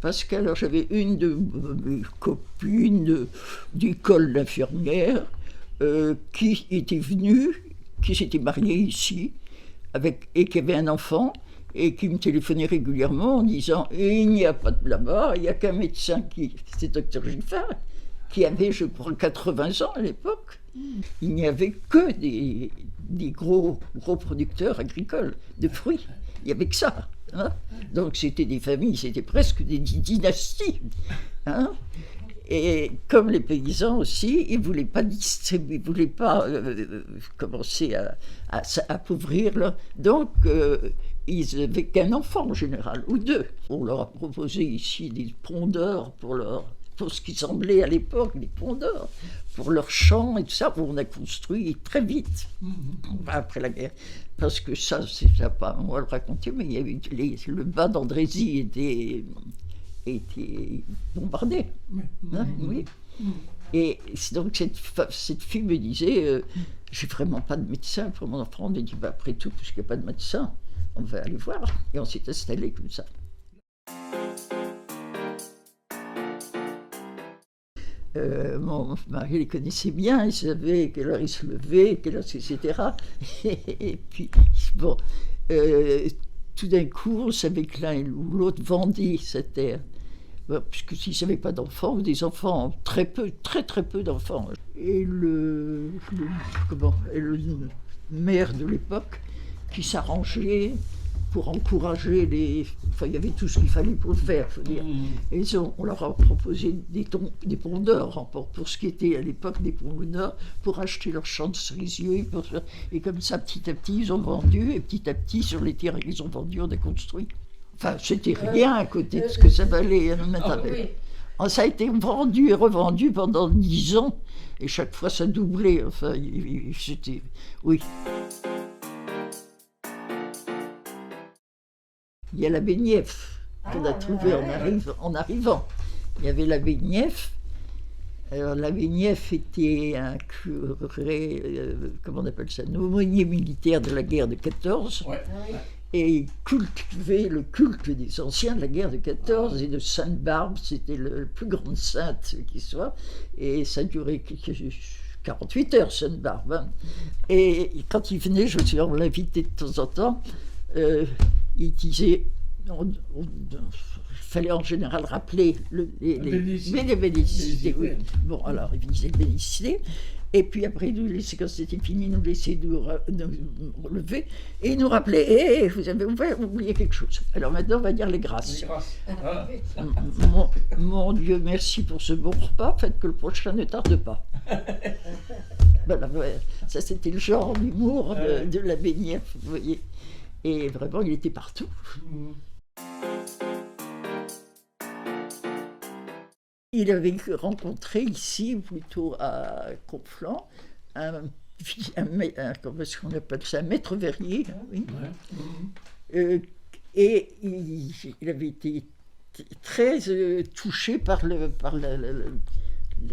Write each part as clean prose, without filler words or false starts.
parce que alors, j'avais une de mes copines d'école d'infirmière qui était venue, qui s'était mariée ici, et qui avait un enfant, et qui me téléphonait régulièrement en disant « Il n'y a pas de là-bas, il n'y a qu'un médecin c'était docteur Giffard, qui avait, je crois, 80 ans à l'époque. Il n'y avait que des gros producteurs agricoles de fruits. Il n'y avait que ça. Hein. Donc c'était des familles, c'était presque des dynasties. Hein. Et comme les paysans aussi, ils ne voulaient pas distribuer, ils ne voulaient pas commencer à appauvrir. Là. Donc ils n'avaient qu'un enfant en général, ou deux. On leur a proposé ici des pondeurs pour ce qui semblait à l'époque des pondeurs, pour leurs champs et tout ça. On a construit très vite, après la guerre. Parce que ça, c'est pas moi le raconter, mais il y a eu le bas d'Andrézy était bombardé. Hein, oui. Et donc cette fille me disait j'ai vraiment pas de médecin pour mon enfant. On a dit après tout, puisqu'il n'y a pas de médecin, on va aller voir. Et on s'est installé comme ça. Mon mari les connaissait bien, il savait quelle heure il se levait, quelle heure, etc. Et puis, bon, tout d'un coup, on savait que l'un ou l'autre vendait sa terre. Bon, puisque s'ils n'avaient pas d'enfants, ou des enfants, très peu d'enfants. Et le maire de l'époque, qui s'arrangeait pour encourager il y avait tout ce qu'il fallait pour le faire, faut dire. Et on leur a proposé des pondeurs, pour ce qui était à l'époque des pondeurs, pour acheter leurs champs de cerisier. Et comme ça, petit à petit, ils ont vendu, et petit à petit, sur les terres qu'ils ont vendus, on a construit. Enfin, c'était rien à côté de ce que ça valait. Ça a été vendu et revendu pendant 10 ans, et chaque fois, ça doublait. Enfin, c'était... Oui. Il y a l'abbé Nief qu'on a trouvé en arrivant. Il y avait l'abbé Nief. Alors l'abbé Nief était un curé, comment on appelle ça, un aumônier militaire de la guerre de 14. Ouais. Et il cultivait le culte des anciens de la guerre de 14 et de Sainte-Barbe. C'était la plus grande sainte qui soit. Et ça durait 48 heures, Sainte-Barbe. Hein. Et quand il venait, on l'invitait de temps en temps. Il disait, il fallait en général rappeler les bénédicité. Oui. Bon, alors il disait le bénédicité, et puis après, quand c'était fini, nous laissait nous relever, et il nous rappelait, vous avez oublié quelque chose. Alors maintenant, on va dire les grâces. Les grâces. Ah. Mon Dieu, merci pour ce bon repas, faites que le prochain ne tarde pas. Voilà, ça c'était le genre d'humour de l'abbé Nief, vous voyez. Et vraiment, il était partout. Il avait rencontré ici, plutôt à Conflans, comment est-ce qu'on appelle ça, un maître verrier. Oui. Et il avait été très touché par la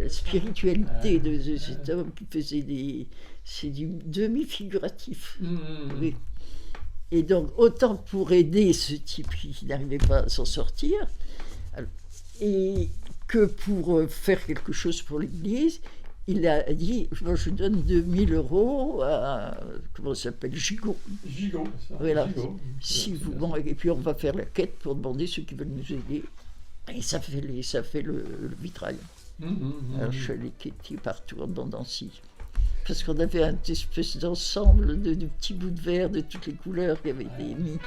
spiritualité de cet homme qui faisait c'est du demi-figuratif. Oui. Et donc, autant pour aider ce type qui n'arrivait pas à s'en sortir, et que pour faire quelque chose pour l'Église, il a dit, je donne 2000 € à, comment ça s'appelle, Gigot. Gigot, ça. Voilà. Gigot. Et puis on va faire la quête pour demander ceux qui veulent nous aider. Et ça fait le vitrail. Alors je suis allé quêter partout en Nancy. Parce qu'on avait une espèce d'ensemble de petits bouts de verre de toutes les couleurs qui avaient été mis.